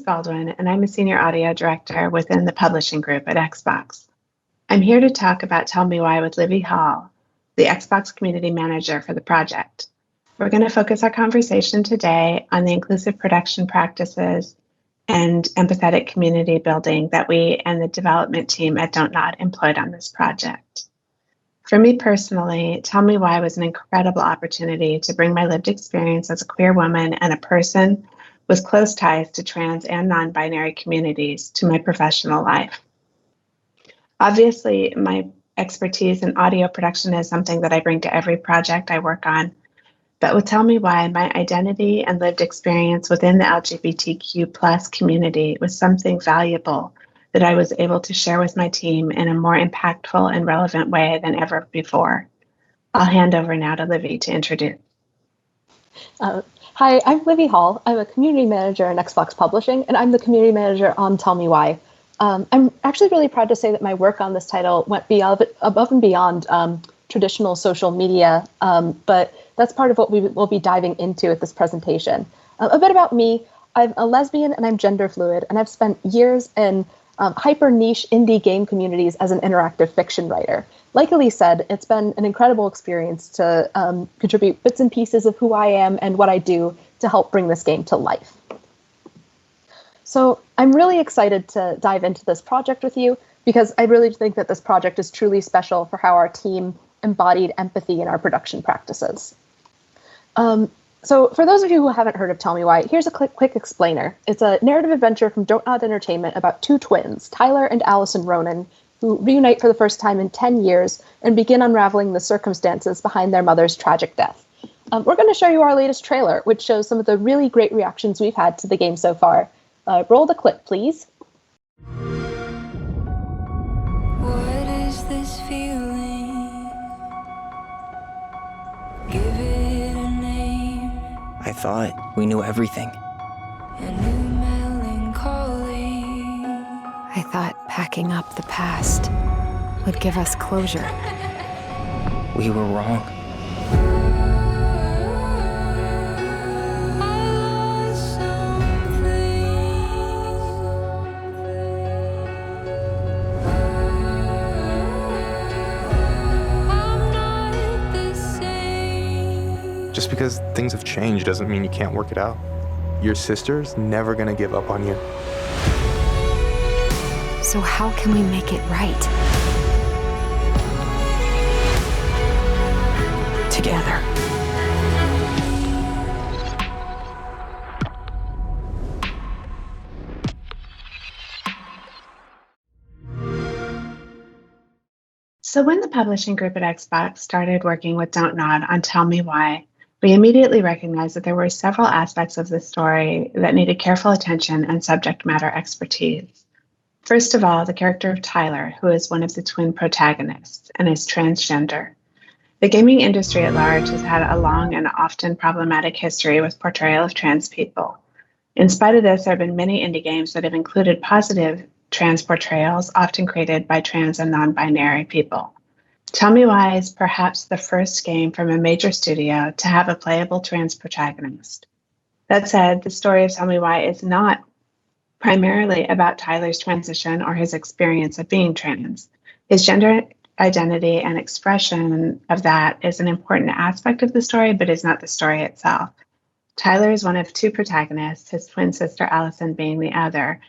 Baldwin, and I'm a senior audio director within the publishing group at Xbox. I'm here to talk about Tell Me Why with Livy Hall, the Xbox community manager for the project. We're going to focus our conversation today on the inclusive production practices and empathetic community building that we and the development team at DONTNOD employed on this project. For me personally, Tell Me Why was an incredible opportunity to bring my lived experience as a queer woman and a person with close ties to trans and non-binary communities to my professional life. Obviously, my expertise in audio production is something that I bring to every project I work on. But with Tell Me Why, my identity and lived experience within the LGBTQ+ community was something valuable that I was able to share with my team in a more impactful and relevant way than ever before. I'll hand over now to Livy to introduce. Hi, I'm Livy Hall. I'm a community manager in Xbox Publishing, and I'm the community manager on Tell Me Why. I'm actually really proud to say that my work on this title went above and beyond traditional social media, but that's part of what we will be diving into at this presentation. A bit about me, I'm a lesbian and I'm gender fluid, and I've spent years in hyper niche indie game communities as an interactive fiction writer. Like Elise said, it's been an incredible experience to contribute bits and pieces of who I am and what I do to help bring this game to life. So I'm really excited to dive into this project with you because I really think that this project is truly special for how our team embodied empathy in our production practices. So for those of you who haven't heard of Tell Me Why, here's a quick explainer. It's a narrative adventure from DONTNOD Entertainment about two twins, Tyler and Allison Ronan, who reunite for the first time in 10 years and begin unraveling the circumstances behind their mother's tragic death. We're going to show you our latest trailer, which shows some of the really great reactions we've had to the game so far. Roll the clip, please. What is this feeling? Give it a name. I thought we knew everything. A new melancholy. I thought packing up the past would give us closure. We were wrong. Just because things have changed doesn't mean you can't work it out. Your sister's never gonna give up on you. So how can we make it right? Together. So when the publishing group at Xbox started working with DONTNOD on Tell Me Why, we immediately recognized that there were several aspects of the story that needed careful attention and subject matter expertise. First of all, the character of Tyler, who is one of the twin protagonists and is transgender. The gaming industry at large has had a long and often problematic history with portrayal of trans people. In spite of this, there have been many indie games that have included positive trans portrayals, often created by trans and non-binary people. Tell Me Why is perhaps the first game from a major studio to have a playable trans protagonist. That said, the story of Tell Me Why is not primarily about Tyler's transition or his experience of being trans. His gender identity and expression of that is an important aspect of the story, but is not the story itself. Tyler is one of two protagonists, his twin sister Allison being the other.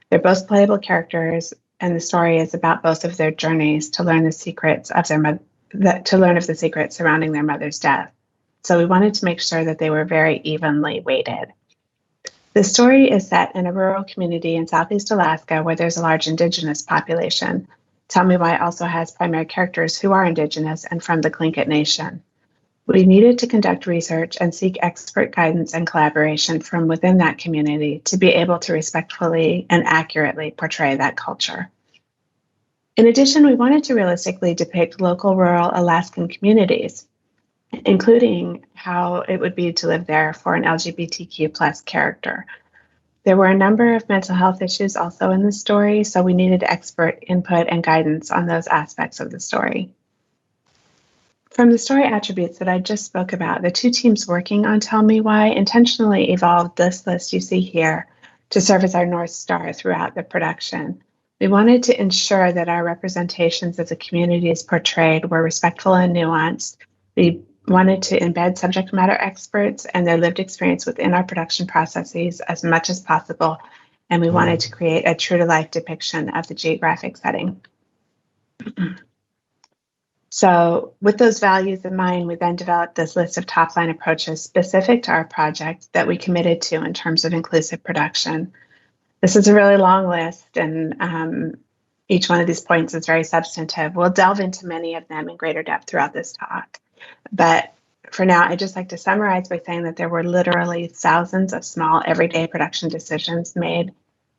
They're both playable characters, and the story is about both of their journeys to learn the secrets of the secrets surrounding their mother's death. So we wanted to make sure that they were very evenly weighted. The story is set in a rural community in Southeast Alaska where there's a large Indigenous population. Tell Me Why also has primary characters who are Indigenous and from the Tlingit Nation. We needed to conduct research and seek expert guidance and collaboration from within that community to be able to respectfully and accurately portray that culture. In addition, we wanted to realistically depict local rural Alaskan communities, including how it would be to live there for an LGBTQ+ character. There were a number of mental health issues also in the story, so we needed expert input and guidance on those aspects of the story. From the story attributes that I just spoke about, the two teams working on Tell Me Why intentionally evolved this list you see here to serve as our North Star throughout the production. We wanted to ensure that our representations of the communities portrayed were respectful and nuanced. We wanted to embed subject matter experts and their lived experience within our production processes as much as possible, and we wanted to create a true-to-life depiction of the geographic setting. So with those values in mind, we then developed this list of top-line approaches specific to our project that we committed to in terms of inclusive production. This is a really long list, and each one of these points is very substantive. We'll delve into many of them in greater depth throughout this talk. But for now, I'd just like to summarize by saying that there were literally thousands of small everyday production decisions made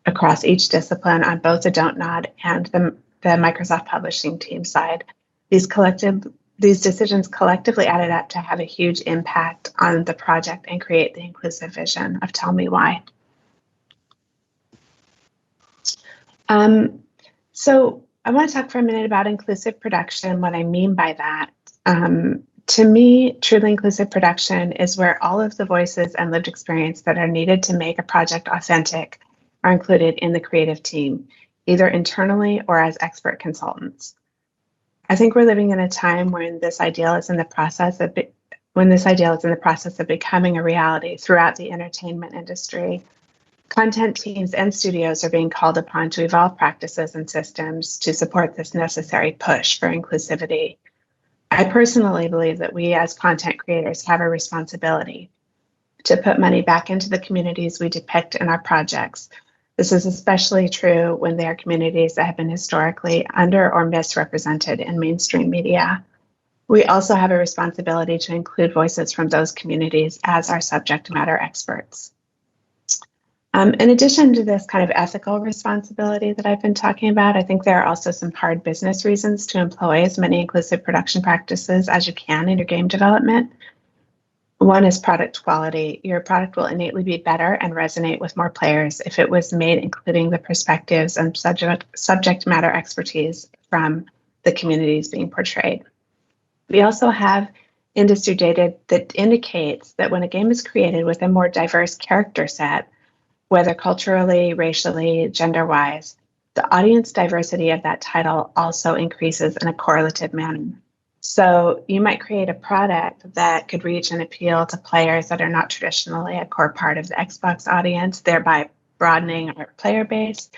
across each discipline on both the DONTNOD and the Microsoft Publishing team side. These decisions collectively added up to have a huge impact on the project and create the inclusive vision of Tell Me Why. So I want to talk for a minute about inclusive production, what I mean by that. To me, truly inclusive production is where all of the voices and lived experience that are needed to make a project authentic are included in the creative team, either internally or as expert consultants. I think we're living in a time when this ideal is in the process of becoming a reality throughout the entertainment industry. Content teams and studios are being called upon to evolve practices and systems to support this necessary push for inclusivity. I personally believe that we as content creators have a responsibility to put money back into the communities we depict in our projects. This is especially true when they are communities that have been historically under or misrepresented in mainstream media. We also have a responsibility to include voices from those communities as our subject matter experts. In addition to this kind of ethical responsibility that I've been talking about, I think there are also some hard business reasons to employ as many inclusive production practices as you can in your game development. One is product quality. Your product will innately be better and resonate with more players if it was made including the perspectives and subject matter expertise from the communities being portrayed. We also have industry data that indicates that when a game is created with a more diverse character set, whether culturally, racially, gender-wise, the audience diversity of that title also increases in a correlative manner. So you might create a product that could reach and appeal to players that are not traditionally a core part of the Xbox audience, thereby broadening our player base.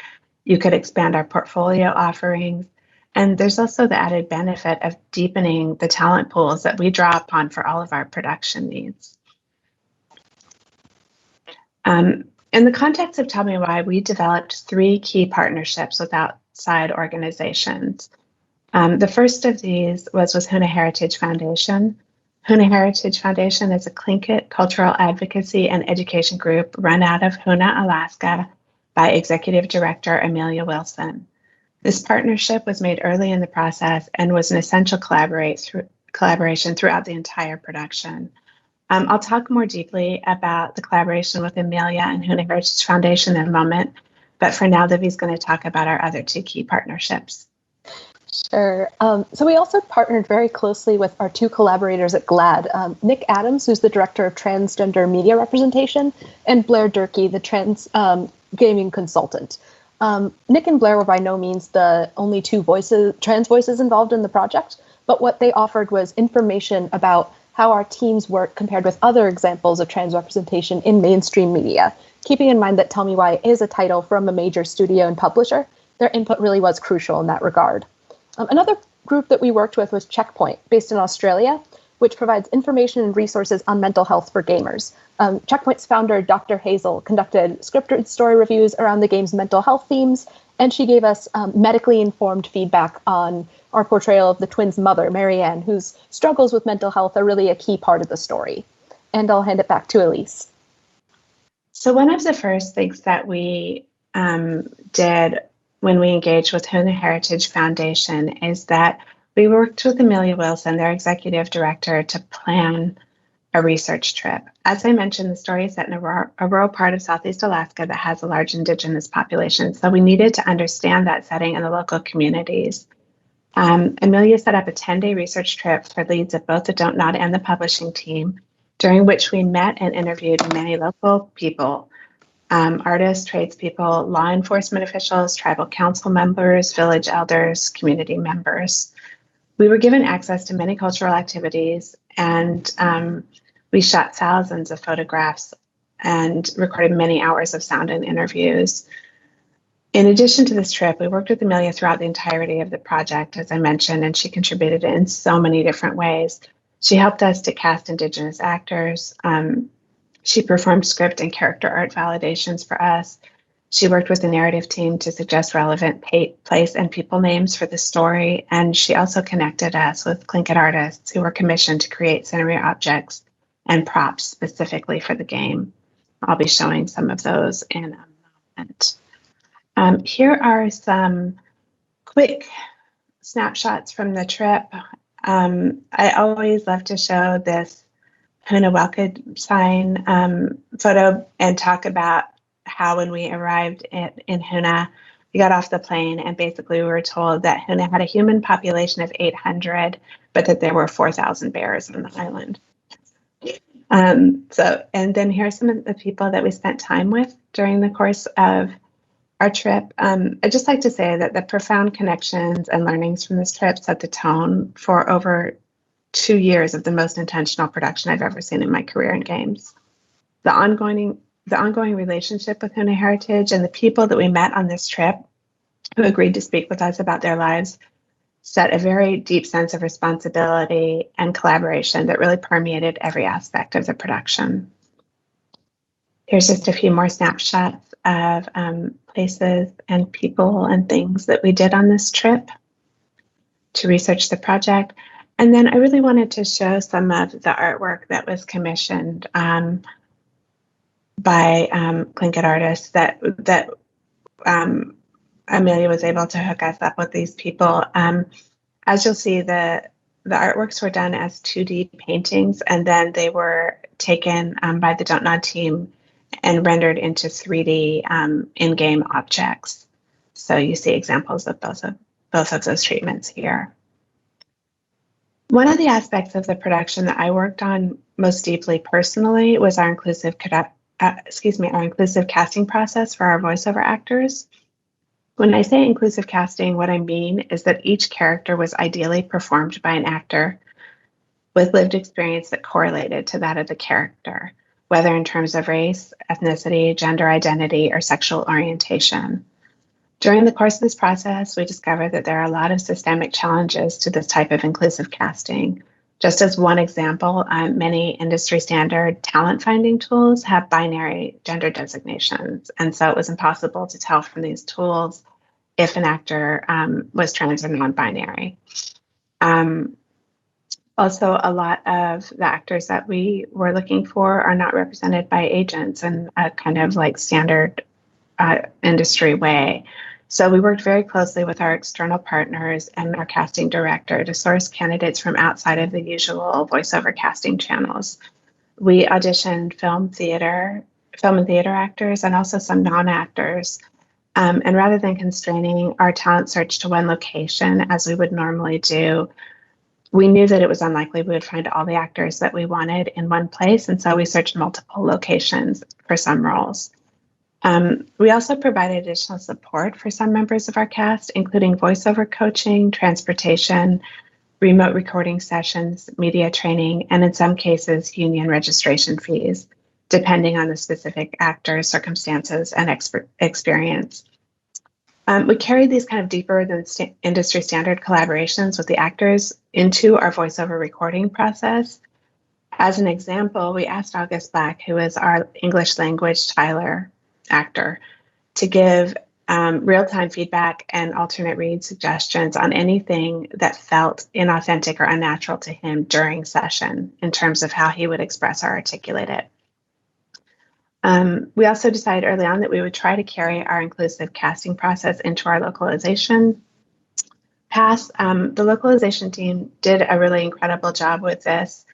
You could expand our portfolio offerings. And there's also the added benefit of deepening the talent pools that we draw upon for all of our production needs. In the context of Tell Me Why, we developed 3 key partnerships with outside organizations. The first of these was with Hoona Heritage Foundation. Hoona Heritage Foundation is a Tlingit cultural advocacy and education group run out of Hoona, Alaska, by Executive Director Amelia Wilson. This partnership was made early in the process and was an essential collaboration throughout the entire production. I'll talk more deeply about the collaboration with Amelia and Hoona Heritage Foundation in a moment, but for now, Livy's going to talk about our other 2 key partnerships. Sure. So we also partnered very closely with our 2 collaborators at GLAD, Nick Adams, who's the director of transgender media representation, and Blair Durkee, the trans gaming consultant. Nick and Blair were by no means the only 2 trans voices involved in the project, but what they offered was information about how our teams work compared with other examples of trans representation in mainstream media. Keeping in mind that Tell Me Why is a title from a major studio and publisher, their input really was crucial in that regard. Another group that we worked with was Checkpoint, based in Australia, which provides information and resources on mental health for gamers. Checkpoint's founder, Dr. Hazel, conducted scripted story reviews around the game's mental health themes, and she gave us medically informed feedback on our portrayal of the twins' mother, Marianne, whose struggles with mental health are really a key part of the story. And I'll hand it back to Elise. So one of the first things that we did when we engaged with Hoona Heritage Foundation is that we worked with Amelia Wilson, their executive director, to plan a research trip. As I mentioned, the story is set in a rural part of Southeast Alaska that has a large Indigenous population, so we needed to understand that setting in the local communities. Amelia set up a 10-day research trip for leads of both the DONTNOD and the publishing team, during which we met and interviewed many local people artists, tradespeople, law enforcement officials, tribal council members, village elders, community members. We were given access to many cultural activities, and we shot thousands of photographs and recorded many hours of sound and interviews. In addition to this trip, we worked with Amelia throughout the entirety of the project, as I mentioned, and she contributed in so many different ways. She helped us to cast Indigenous actors. She performed script and character art validations for us. She worked with the narrative team to suggest relevant place and people names for the story. And she also connected us with Tlingit artists who were commissioned to create scenery objects and props specifically for the game. I'll be showing some of those in a moment. Here are some quick snapshots from the trip. I always love to show this Huna Welcome sign photo and talk about how when we arrived in Huna, we got off the plane and basically we were told that Huna had a human population of 800, but that there were 4,000 bears on the island. And then here's some of the people that we spent time with during the course of our trip. I'd just like to say that the profound connections and learnings from this trip set the tone for over 2 years of the most intentional production I've ever seen in my career in games. The ongoing relationship with Huna Heritage and the people that we met on this trip who agreed to speak with us about their lives set a very deep sense of responsibility and collaboration that really permeated every aspect of the production. Here's just a few more snapshots of places and people and things that we did on this trip to research the project. And then I really wanted to show some of the artwork that was commissioned by Tlingit artists that Amelia was able to hook us up with these people. As you'll see, the artworks were done as 2D paintings, and then they were taken by the DONTNOD team and rendered into 3D in-game objects. So you see examples of both of those treatments here. One of the aspects of the production that I worked on most deeply personally was our inclusive casting process for our voiceover actors. When I say inclusive casting, what I mean is that each character was ideally performed by an actor with lived experience that correlated to that of the character, whether in terms of race, ethnicity, gender identity, or sexual orientation. During the course of this process, we discovered that there are a lot of systemic challenges to this type of inclusive casting. Just as one example, many industry standard talent finding tools have binary gender designations. And so it was impossible to tell from these tools if an actor was trans or non-binary. Also, a lot of the actors that we were looking for are not represented by agents in a kind of like standard industry way. So we worked very closely with our external partners and our casting director to source candidates from outside of the usual voiceover casting channels. We auditioned film and theater actors and also some non-actors. And rather than constraining our talent search to one location as we would normally do, we knew that it was unlikely we would find all the actors that we wanted in one place. And so we searched multiple locations for some roles. We also provided additional support for some members of our cast, including voiceover coaching, transportation, remote recording sessions, media training, and in some cases, union registration fees, depending on the specific actor's circumstances and experience. We carried these kind of deeper than industry standard collaborations with the actors into our voiceover recording process. As an example, we asked August Black, who is our English language Tyler actor, to give real-time feedback and alternate read suggestions on anything that felt inauthentic or unnatural to him during session in terms of how he would express or articulate it. We also decided early on that we would try to carry our inclusive casting process into our localization pass. The localization team did a really incredible job with this.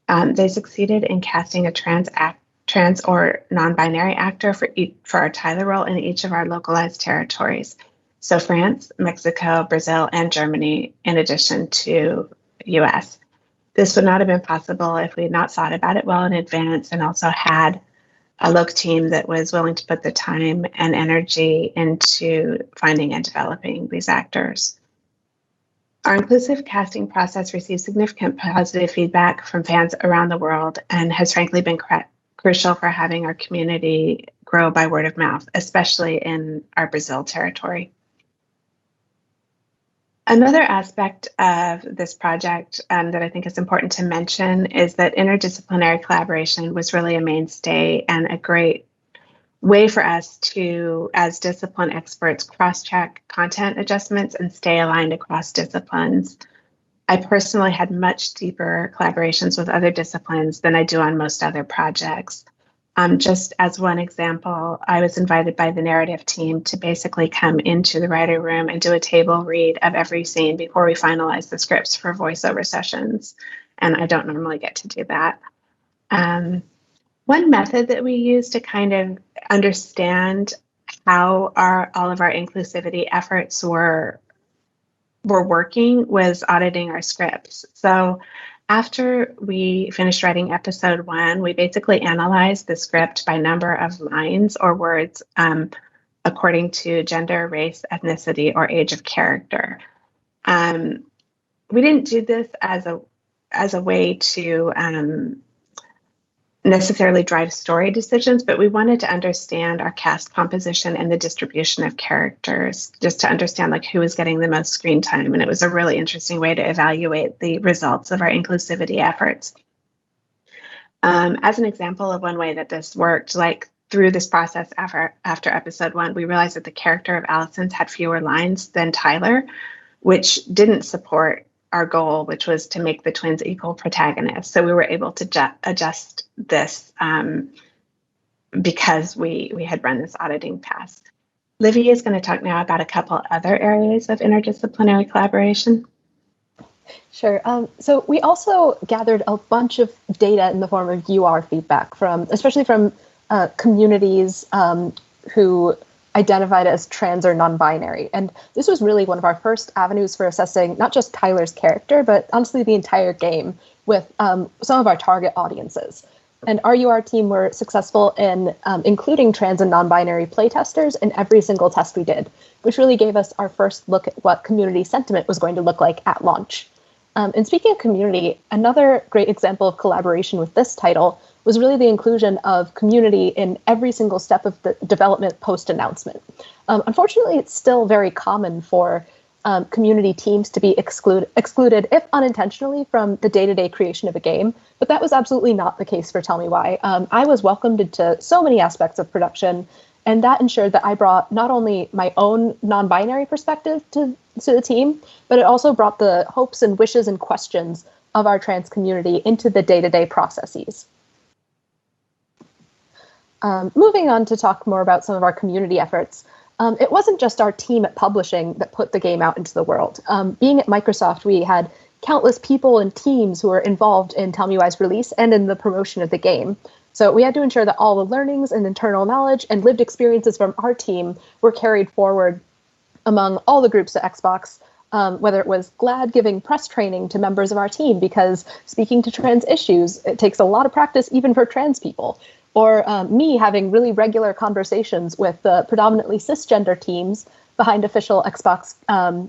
They succeeded in casting a trans or non-binary actor for our Tyler role in each of our localized territories. So France, Mexico, Brazil, and Germany, in addition to US. This would not have been possible if we had not thought about it well in advance and also had a local team that was willing to put the time and energy into finding and developing these actors. Our inclusive casting process received significant positive feedback from fans around the world and has frankly been crucial for having our community grow by word of mouth, especially in our Brazil territory. Another aspect of this project that I think is important to mention is that interdisciplinary collaboration was really a mainstay and a great way for us to, as discipline experts, cross-check content adjustments and stay aligned across disciplines. I personally had much deeper collaborations with other disciplines than I do on most other projects. Just as one example, I was invited by the narrative team to basically come into the writer room and do a table read of every scene before we finalize the scripts for voiceover sessions. And I don't normally get to do that. One method that we use to kind of understand how all of our inclusivity efforts were working was auditing our scripts. So after we finished writing episode 1, we basically analyzed the script by number of lines or words according to gender, race, ethnicity, or age of character. We didn't do this as a way to necessarily drive story decisions, but we wanted to understand our cast composition and the distribution of characters, just to understand like who was getting the most screen time. And it was a really interesting way to evaluate the results of our inclusivity efforts. As an example of one way that this worked, like through this process after episode 1, we realized that the character of Allison's had fewer lines than Tyler, which didn't support our goal, which was to make the twins equal protagonists. So we were able to adjust this because we had run this auditing pass. Livy is going to talk now about a couple other areas of interdisciplinary collaboration. Sure. So we also gathered a bunch of data in the form of UR feedback especially from communities who identified as trans or non-binary. And this was really one of our first avenues for assessing not just Tyler's character, but honestly the entire game with some of our target audiences. And our UR team were successful in including trans and non-binary playtesters in every single test we did, which really gave us our first look at what community sentiment was going to look like at launch. And speaking of community, another great example of collaboration with this title was really the inclusion of community in every single step of the development post-announcement. Unfortunately, it's still very common for community teams to be excluded, if unintentionally, from the day-to-day creation of a game, but that was absolutely not the case for Tell Me Why. I was welcomed into so many aspects of production, and that ensured that I brought not only my own non-binary perspective to the team, but it also brought the hopes and wishes and questions of our trans community into the day-to-day processes. Moving on to talk more about some of our community efforts, it wasn't just our team at publishing that put the game out into the world. Being at Microsoft, we had countless people and teams who were involved in Tell Me Why's release and in the promotion of the game. So we had to ensure that all the learnings and internal knowledge and lived experiences from our team were carried forward among all the groups at Xbox, whether it was GLAD giving press training to members of our team because speaking to trans issues, it takes a lot of practice even for trans people, or me having really regular conversations with the predominantly cisgender teams behind official Xbox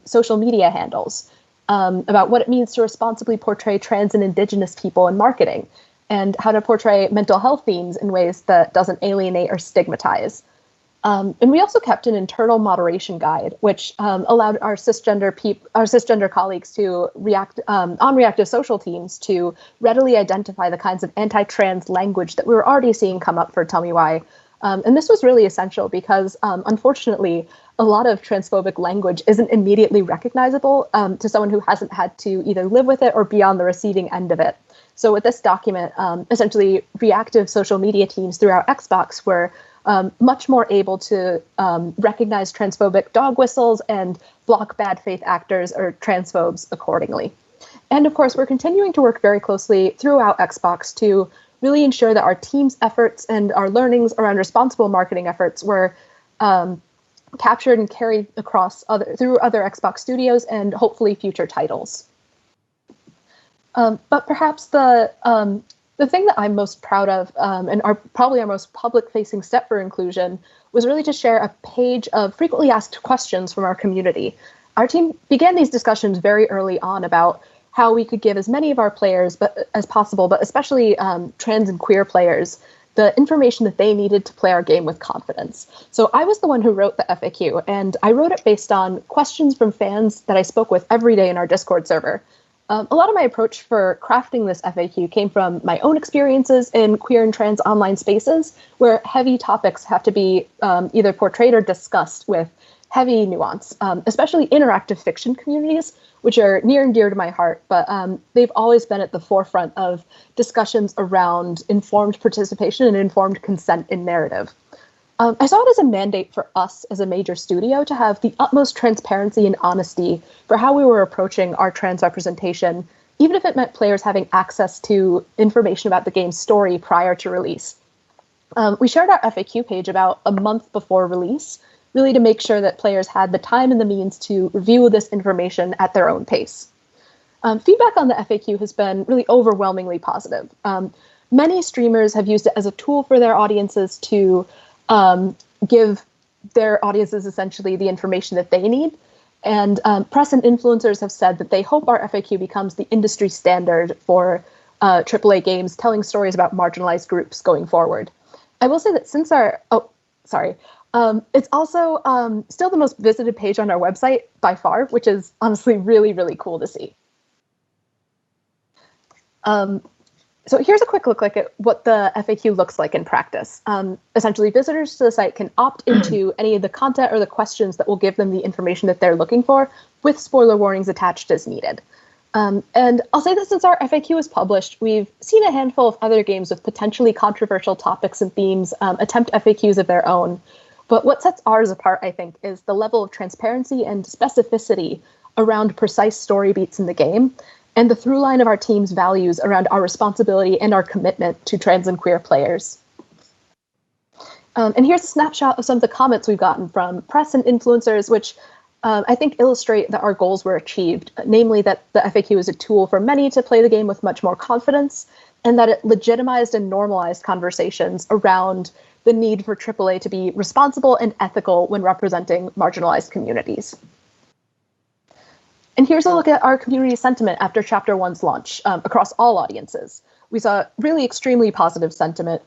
social media handles about what it means to responsibly portray trans and indigenous people in marketing, and how to portray mental health themes in ways that doesn't alienate or stigmatize. And we also kept an internal moderation guide, which allowed our cisgender colleagues to on reactive social teams to readily identify the kinds of anti-trans language that we were already seeing come up for Tell Me Why. And this was really essential because, unfortunately, a lot of transphobic language isn't immediately recognizable to someone who hasn't had to either live with it or be on the receiving end of it. So with this document, essentially reactive social media teams throughout Xbox were much more able to recognize transphobic dog whistles and block bad faith actors or transphobes accordingly. And of course, we're continuing to work very closely throughout Xbox to really ensure that our team's efforts and our learnings around responsible marketing efforts were captured and carried across through other Xbox studios and hopefully future titles. But perhaps the The thing that I'm most proud of, and probably our most public-facing step for inclusion, was really to share a page of frequently asked questions from our community. Our team began these discussions very early on about how we could give as many of our players as possible, but especially trans and queer players, the information that they needed to play our game with confidence. So I was the one who wrote the FAQ, and I wrote it based on questions from fans that I spoke with every day in our Discord server. A lot of my approach for crafting this FAQ came from my own experiences in queer and trans online spaces, where heavy topics have to be either portrayed or discussed with heavy nuance, especially interactive fiction communities, which are near and dear to my heart, but they've always been at the forefront of discussions around informed participation and informed consent in narrative. I saw it as a mandate for us as a major studio to have the utmost transparency and honesty for how we were approaching our trans representation, even if it meant players having access to information about the game's story prior to release. We shared our FAQ page about a month before release, really to make sure that players had the time and the means to review this information at their own pace. Feedback on the FAQ has been really overwhelmingly positive. Many streamers have used it as a tool for their audiences to give their audiences essentially the information that they need. And press and influencers have said that they hope our FAQ becomes the industry standard for AAA games telling stories about marginalized groups going forward. I will say that since it's also still the most visited page on our website by far, which is honestly really, really cool to see. So here's a quick look at what the FAQ looks like in practice. Essentially, visitors to the site can opt into any of the content or the questions that will give them the information that they're looking for, with spoiler warnings attached as needed. And I'll say that since our FAQ is published, we've seen a handful of other games with potentially controversial topics and themes attempt FAQs of their own. But what sets ours apart, I think, is the level of transparency and specificity around precise story beats in the game, and the through line of our team's values around our responsibility and our commitment to trans and queer players. And here's a snapshot of some of the comments we've gotten from press and influencers, which I think illustrate that our goals were achieved, namely that the FAQ is a tool for many to play the game with much more confidence, and that it legitimized and normalized conversations around the need for AAA to be responsible and ethical when representing marginalized communities. And here's a look at our community sentiment after Chapter 1's launch across all audiences. We saw really extremely positive sentiment,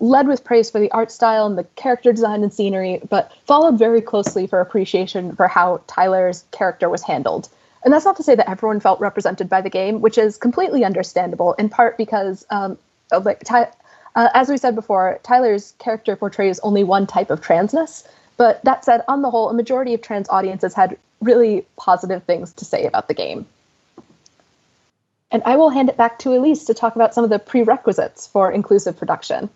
led with praise for the art style and the character design and scenery, but followed very closely for appreciation for how Tyler's character was handled. And that's not to say that everyone felt represented by the game, which is completely understandable, in part because, as we said before, Tyler's character portrays only one type of transness. But that said, on the whole, a majority of trans audiences had really positive things to say about the game. And I will hand it back to Elise to talk about some of the prerequisites for inclusive production.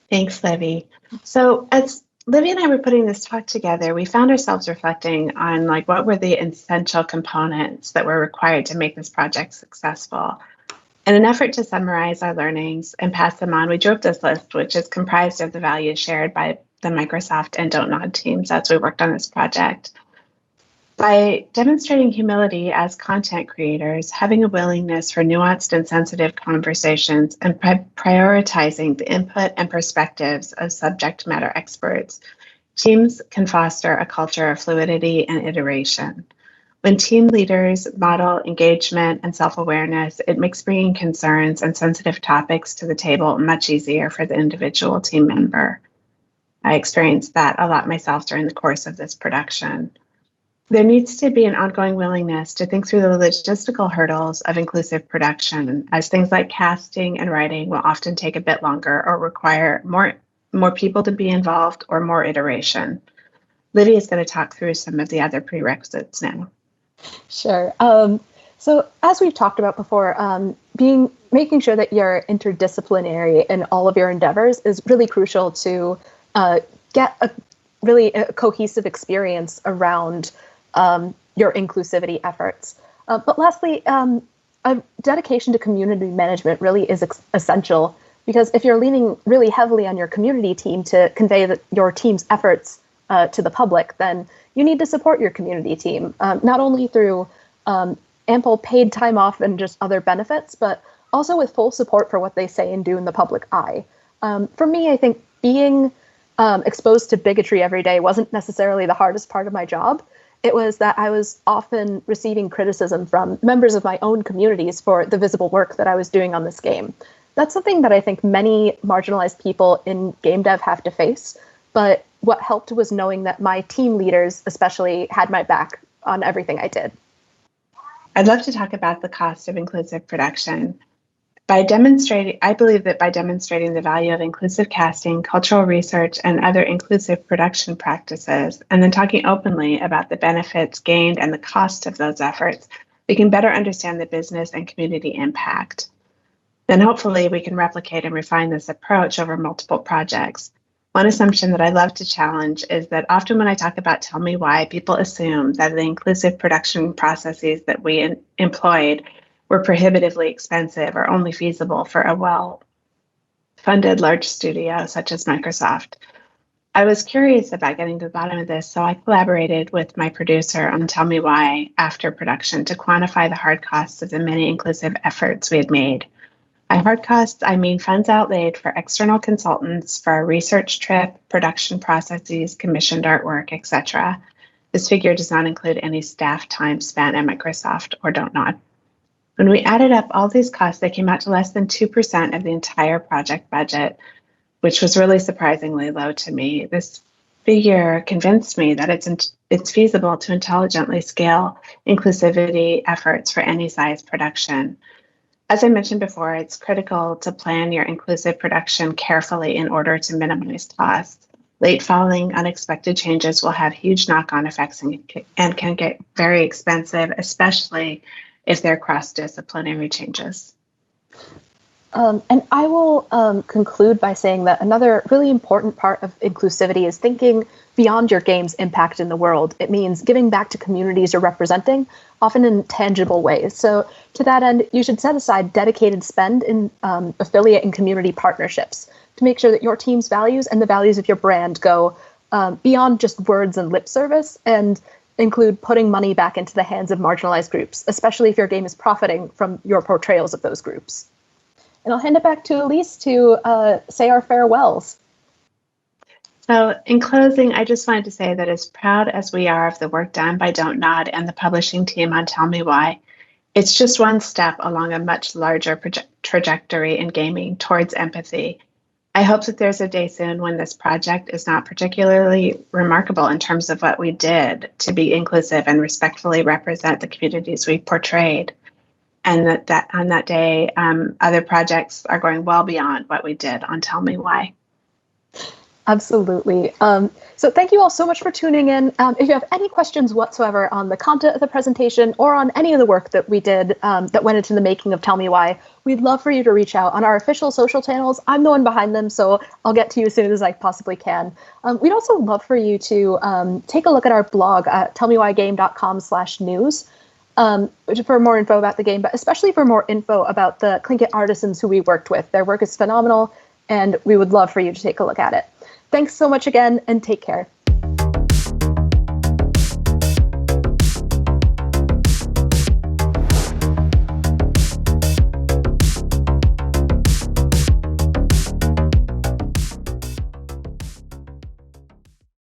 Thanks, Livy. So as Livy and I were putting this talk together, we found ourselves reflecting on what were the essential components that were required to make this project successful. In an effort to summarize our learnings and pass them on, we drew up this list, which is comprised of the values shared by the Microsoft and DONTNOD teams as we worked on this project. By demonstrating humility as content creators, having a willingness for nuanced and sensitive conversations, and prioritizing the input and perspectives of subject matter experts, teams can foster a culture of fluidity and iteration. When team leaders model engagement and self-awareness, it makes bringing concerns and sensitive topics to the table much easier for the individual team member. I experienced that a lot myself during the course of this production. There needs to be an ongoing willingness to think through the logistical hurdles of inclusive production, as things like casting and writing will often take a bit longer or require more people to be involved or more iteration. Livy is going to talk through some of the other prerequisites now. Sure. So as we've talked about before, making sure that you're interdisciplinary in all of your endeavors is really crucial to get a really cohesive experience around your inclusivity efforts. But lastly, a dedication to community management really is essential, because if you're leaning really heavily on your community team to convey your team's efforts to the public, then you need to support your community team, not only through ample paid time off and just other benefits, but also with full support for what they say and do in the public eye. For me, I think being exposed to bigotry every day wasn't necessarily the hardest part of my job. It was that I was often receiving criticism from members of my own communities for the visible work that I was doing on this game. That's something that I think many marginalized people in game dev have to face. But what helped was knowing that my team leaders especially had my back on everything I did. I'd love to talk about the cost of inclusive production. I believe that by demonstrating the value of inclusive casting, cultural research, and other inclusive production practices, and then talking openly about the benefits gained and the cost of those efforts, we can better understand the business and community impact. Then hopefully we can replicate and refine this approach over multiple projects. One assumption that I love to challenge is that often when I talk about Tell Me Why, people assume that the inclusive production processes that we employed were prohibitively expensive or only feasible for a well-funded large studio such as Microsoft. I was curious about getting to the bottom of this, so I collaborated with my producer on Tell Me Why after production to quantify the hard costs of the many inclusive efforts we had made. By hard costs, I mean funds outlaid for external consultants for a research trip, production processes, commissioned artwork, etc. This figure does not include any staff time spent at Microsoft or DONTNOD. When we added up all these costs, they came out to less than 2% of the entire project budget, which was really surprisingly low to me. This figure convinced me that it's feasible to intelligently scale inclusivity efforts for any size production. As I mentioned before, it's critical to plan your inclusive production carefully in order to minimize costs. Late falling, unexpected changes will have huge knock-on effects and can get very expensive, especially if they're cross-disciplinary changes. And I will conclude by saying that another really important part of inclusivity is thinking beyond your game's impact in the world. It means giving back to communities you're representing, often in tangible ways. So to that end, you should set aside dedicated spend in affiliate and community partnerships to make sure that your team's values and the values of your brand go beyond just words and lip service, and include putting money back into the hands of marginalized groups, especially if your game is profiting from your portrayals of those groups. And I'll hand it back to Elise to say our farewells. So in closing, I just wanted to say that as proud as we are of the work done by DONTNOD and the publishing team on Tell Me Why, it's just one step along a much larger trajectory in gaming towards empathy. I hope that there's a day soon when this project is not particularly remarkable in terms of what we did to be inclusive and respectfully represent the communities we portrayed. And that on that day, other projects are going well beyond what we did on Tell Me Why. Absolutely. So thank you all so much for tuning in. If you have any questions whatsoever on the content of the presentation or on any of the work that we did that went into the making of Tell Me Why, we'd love for you to reach out on our official social channels. I'm the one behind them, so I'll get to you as soon as I possibly can. We'd also love for you to take a look at our blog at tellmewhygame.com/news. For more info about the game, but especially for more info about the Tlingit artisans who we worked with. Their work is phenomenal, and we would love for you to take a look at it. Thanks so much again, and take care.